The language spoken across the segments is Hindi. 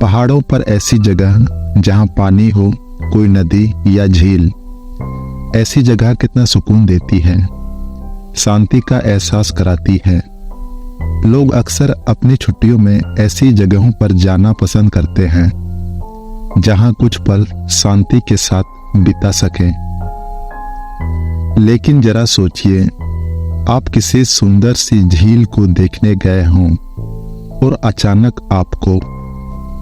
पहाड़ों पर ऐसी जगह जहां पानी हो, कोई नदी या झील, ऐसी जगह कितना सुकून देती है, शांति का एहसास कराती है। लोग अक्सर अपनी छुट्टियों में ऐसी जगहों पर जाना पसंद करते हैं जहां कुछ पल शांति के साथ बिता सकें। लेकिन जरा सोचिए, आप किसी सुंदर सी झील को देखने गए हों और अचानक आपको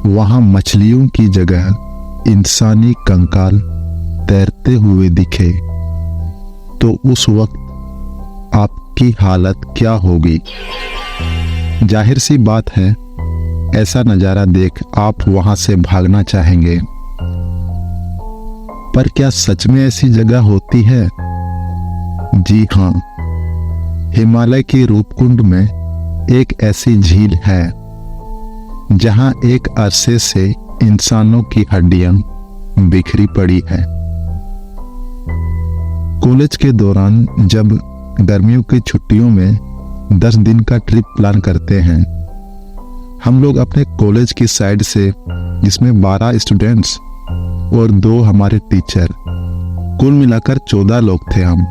वहां मछलियों की जगह इंसानी कंकाल तैरते हुए दिखे, तो उस वक्त आपकी हालत क्या होगी? जाहिर सी बात है, ऐसा नजारा देख आप वहां से भागना चाहेंगे। पर क्या सच में ऐसी जगह होती है? जी हां, हिमालय के रूपकुंड में एक ऐसी झील है जहां एक अरसे से इंसानों की हड्डियां बिखरी पड़ी है। कॉलेज के दौरान जब गर्मियों की छुट्टियों में 10 दिन का ट्रिप प्लान करते हैं, हम लोग अपने कॉलेज की साइड से, जिसमें 12 स्टूडेंट्स और 2 हमारे टीचर, कुल मिलाकर 14 लोग थे, हम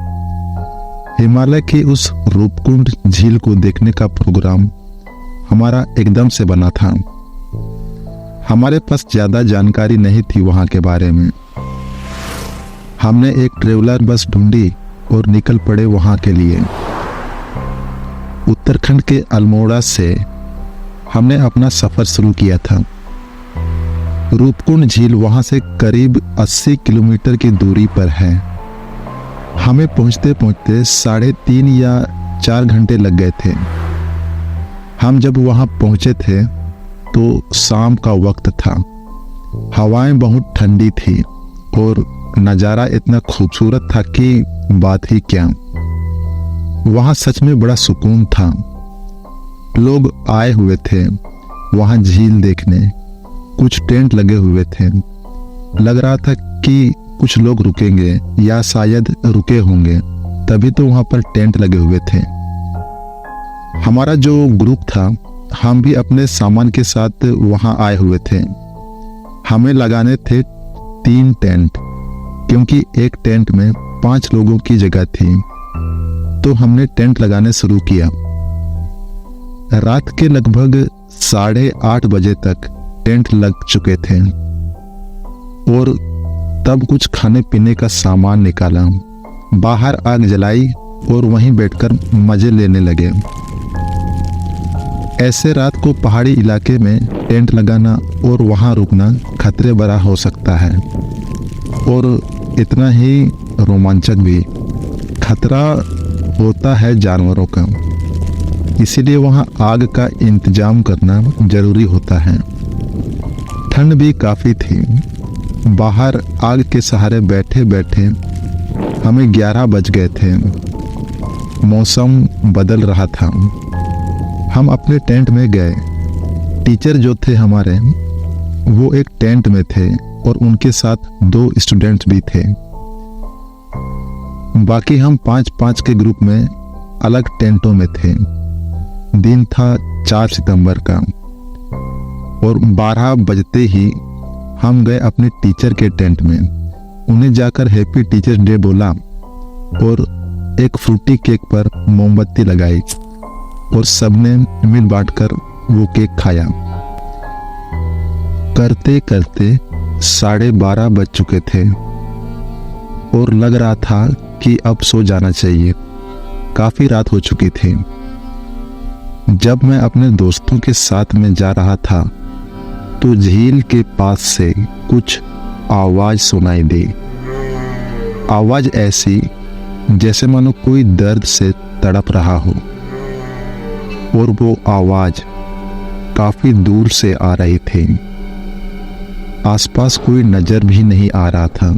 हिमालय की उस रूपकुंड झील को देखने का प्रोग्राम हमारा एकदम से बना था। हमारे पास ज्यादा जानकारी नहीं थी वहां के बारे में। हमने एक ट्रेवलर बस ढूंढी और निकल पड़े वहां के लिए। उत्तराखंड के अल्मोड़ा से हमने अपना सफर शुरू किया था। रूपकुंड झील वहां से करीब 80 किलोमीटर की दूरी पर है। हमें पहुंचते पहुंचते 3.5 या 4 घंटे लग गए थे। हम जब वहां पहुंचे थे तो शाम का वक्त था। हवाएं बहुत ठंडी थी और नज़ारा इतना खूबसूरत था कि बात ही क्या। वहां सच में बड़ा सुकून था। लोग आए हुए थे वहां झील देखने। कुछ टेंट लगे हुए थे। लग रहा था कि कुछ लोग रुकेंगे या शायद रुके होंगे, तभी तो वहां पर टेंट लगे हुए थे। हमारा जो ग्रुप था, हम भी अपने सामान के साथ वहां आए हुए थे। हमें लगाने थे 3 टेंट, क्योंकि एक टेंट में 5 लोगों की जगह थी। तो हमने टेंट लगाने शुरू किया। रात के लगभग 8:30 बजे तक टेंट लग चुके थे और तब कुछ खाने पीने का सामान निकाला, बाहर आग जलाई और वहीं बैठकर मजे लेने लगे। ऐसे रात को पहाड़ी इलाके में टेंट लगाना और वहां रुकना खतरे भरा हो सकता है और इतना ही रोमांचक भी। खतरा होता है जानवरों का, इसीलिए वहां आग का इंतजाम करना जरूरी होता है। ठंड भी काफी थी। बाहर आग के सहारे बैठे बैठे हमें 11 बज गए थे। मौसम बदल रहा था। हम अपने टेंट में गए। टीचर जो थे हमारे, वो एक टेंट में थे और उनके साथ 2 स्टूडेंट्स भी थे। बाकी हम 5-5 के ग्रुप में अलग टेंटों में थे। दिन था 4 सितंबर का और 12 बजते ही हम गए अपने टीचर के टेंट में। उन्हें जाकर हैप्पी टीचर्स डे बोला और एक फ्रूटी केक पर मोमबत्ती लगाई और सबने मिल बांटकर वो केक खाया। करते करते 12:30 बज चुके थे और लग रहा था कि अब सो जाना चाहिए। काफी रात हो चुकी थी। जब मैं अपने दोस्तों के साथ में जा रहा था तो झील के पास से कुछ आवाज सुनाई दी। आवाज ऐसी जैसे मानो कोई दर्द से तड़प रहा हो, और वो आवाज काफी दूर से आ रही थी। आसपास कोई नजर भी नहीं आ रहा था।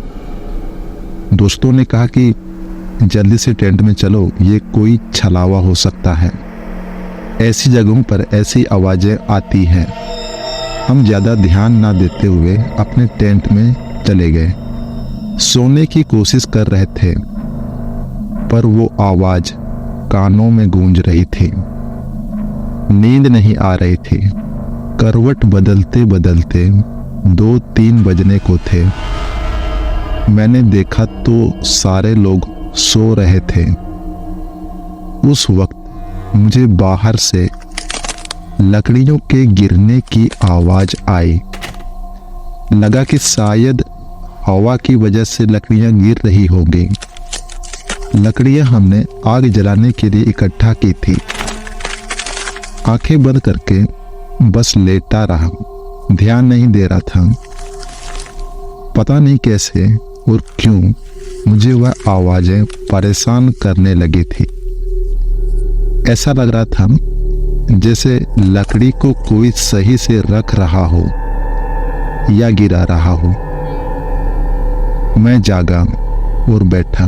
दोस्तों ने कहा कि जल्दी से टेंट में चलो, ये कोई छलावा हो सकता है। ऐसी जगहों पर ऐसी आवाजें आती हैं। हम ज्यादा ध्यान ना देते हुए अपने टेंट में चले गए। सोने की कोशिश कर रहे थे, पर वो आवाज कानों में गूंज रही थी। नींद नहीं आ रही थी। करवट बदलते बदलते 2-3 बजने को थे। मैंने देखा तो सारे लोग सो रहे थे। उस वक्त मुझे बाहर से लकड़ियों के गिरने की आवाज आई। लगा कि शायद हवा की वजह से लकड़ियां गिर रही होंगी। लकड़ियां हमने आग जलाने के लिए इकट्ठा की थी। आंखें बंद करके बस लेटा रहा, ध्यान नहीं दे रहा था। पता नहीं कैसे और क्यों मुझे वह आवाजें परेशान करने लगी थी। ऐसा लग रहा था जैसे लकड़ी को कोई सही से रख रहा हो या गिरा रहा हो। मैं जागा और बैठा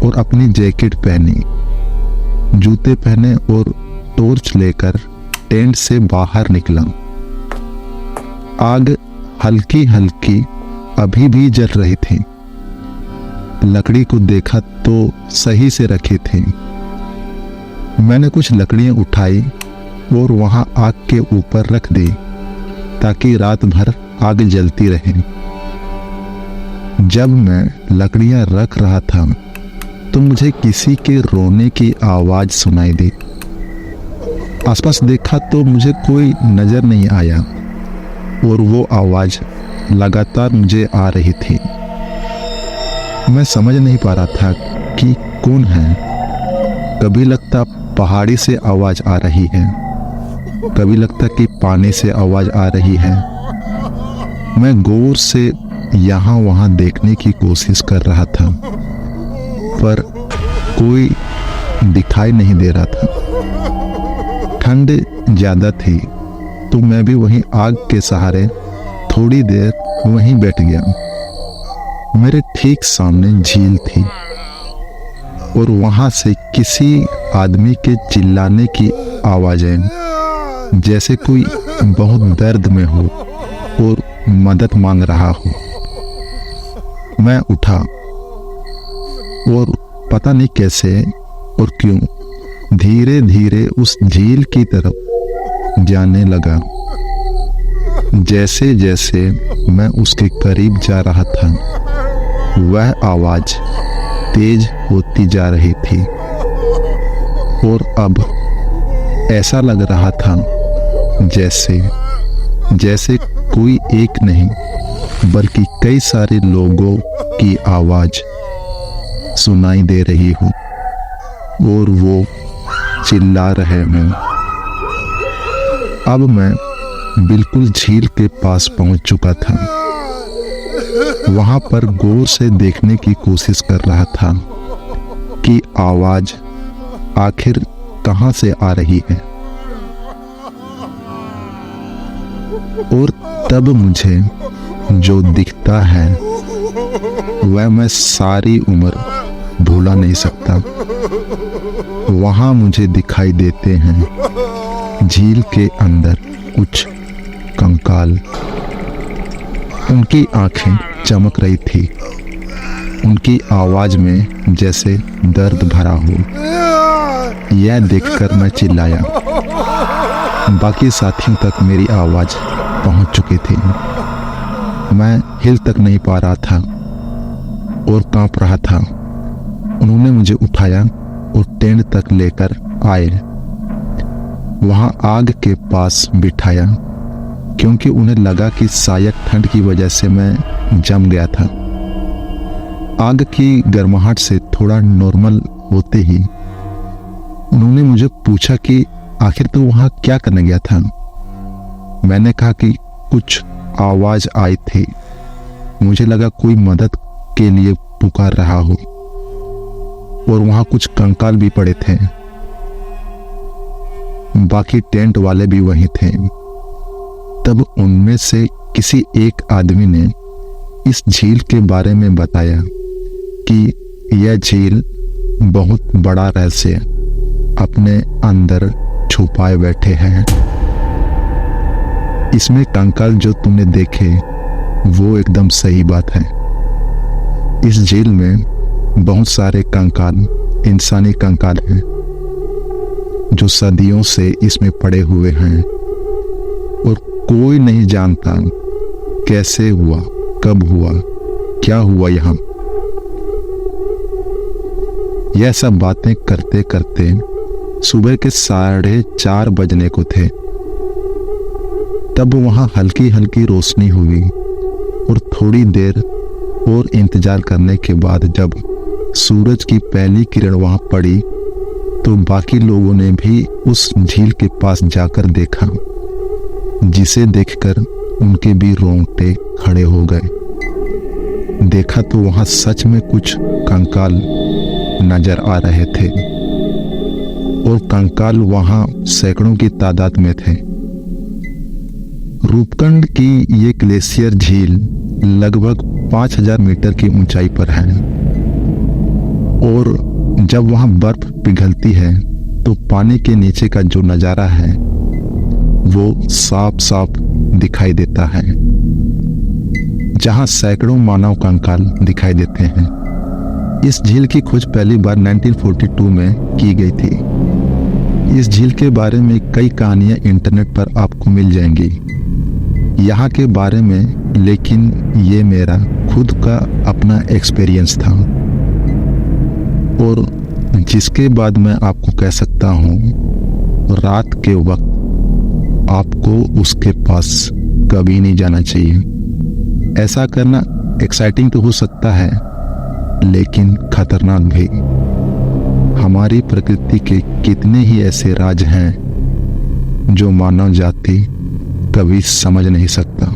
और अपनी जैकेट पहनी, जूते पहने और टॉर्च लेकर टेंट से बाहर निकला। आग हल्की हल्की अभी भी जल रही थी। लकड़ी को देखा तो सही से रखी थी। मैंने कुछ लकड़ियां उठाई और वहां आग के ऊपर रख दी ताकि रात भर आग जलती रहे। जब मैं लकड़ियां रख रहा था तो मुझे किसी के रोने की आवाज सुनाई दी। आसपास देखा तो मुझे कोई नजर नहीं आया और वो आवाज लगातार मुझे आ रही थी। मैं समझ नहीं पा रहा था कि कौन है। कभी लगता पहाड़ी से आवाज आ रही है, कभी लगता कि पानी से आवाज आ रही है। मैं गौर से यहाँ वहां देखने की कोशिश कर रहा था पर कोई दिखाई नहीं दे रहा था। ठंड ज्यादा थी तो मैं भी वहीं आग के सहारे थोड़ी देर वहीं बैठ गया। मेरे ठीक सामने झील थी और वहां से किसी आदमी के चिल्लाने की आवाजें, जैसे कोई बहुत दर्द में हो और मदद मांग रहा हो। मैं उठा और पता नहीं कैसे और क्यों धीरे धीरे उस झील की तरफ जाने लगा। जैसे जैसे मैं उसके करीब जा रहा था वह आवाज तेज होती जा रही थी और अब ऐसा लग रहा था जैसे कोई एक नहीं बल्कि कई सारे लोगों की आवाज सुनाई दे रही हो और वो चिल्ला रहे हों। अब मैं बिल्कुल झील के पास पहुंच चुका था। वहां पर गौर से देखने की कोशिश कर रहा था कि आवाज आखिर कहां से आ रही है। और तब मुझे जो दिखता है वह मैं सारी उम्र भूला नहीं सकता। वहां मुझे दिखाई देते हैं झील के अंदर कुछ कंकाल। उनकी आंखें चमक रही थी, उनकी आवाज में जैसे दर्द भरा हो। यह देखकर मैं चिल्लाया। बाकी साथियों तक मेरी आवाज पहुंच चुकी थी। मैं हिल तक नहीं पा रहा था और कांप रहा था। उन्होंने मुझे उठाया और टेंट तक लेकर आए, वहां आग के पास बिठाया क्योंकि उन्हें लगा कि शायद ठंड की वजह से मैं जम गया था। आग की गर्माहट से थोड़ा नॉर्मल होते ही उन्होंने मुझे पूछा कि आखिर तो वहां क्या करने गया था। मैंने कहा कि कुछ आवाज आई थी, मुझे लगा कोई मदद के लिए पुकार रहा हो और वहां कुछ कंकाल भी पड़े थे। बाकी टेंट वाले भी वहीं थे। तब उनमें से किसी एक आदमी ने इस झील के बारे में बताया कि यह झील बहुत बड़ा रहस्य अपने अंदर छुपाए बैठे हैं। इसमें कंकाल जो तुमने देखे वो एकदम सही बात है। इस झील में बहुत सारे कंकाल इंसानी कंकाल हैं जो सदियों से इसमें पड़े हुए हैं कोई नहीं जानता कैसे हुआ, कब हुआ, क्या हुआ यहाँ। यह सब बातें करते करते सुबह के 4:30 बजने को थे। तब वहां हल्की हल्की रोशनी हुई और थोड़ी देर और इंतजार करने के बाद जब सूरज की पहली किरण वहां पड़ी तो बाकी लोगों ने भी उस झील के पास जाकर देखा, जिसे देखकर उनके भी रोंगटे खड़े हो गए। देखा तो वहां सच में कुछ कंकाल नजर आ रहे थे और कंकाल वहां सैकड़ों की तादाद में थे। रूपकुंड की ये ग्लेशियर झील लगभग 5000 मीटर की ऊंचाई पर है और जब वहां बर्फ पिघलती है तो पानी के नीचे का जो नजारा है वो साफ साफ दिखाई देता है, जहां सैकड़ों मानव कंकाल दिखाई देते हैं। इस झील की खोज पहली बार 1942 में की गई थी। इस झील के बारे में कई कहानियां इंटरनेट पर आपको मिल जाएंगी यहाँ के बारे में, लेकिन ये मेरा खुद का अपना एक्सपीरियंस था और जिसके बाद मैं आपको कह सकता हूँ रात के वक्त आपको उसके पास कभी नहीं जाना चाहिए। ऐसा करना एक्साइटिंग तो हो सकता है लेकिन खतरनाक भी। हमारी प्रकृति के कितने ही ऐसे राज हैं जो मानव जाति कभी समझ नहीं सकता।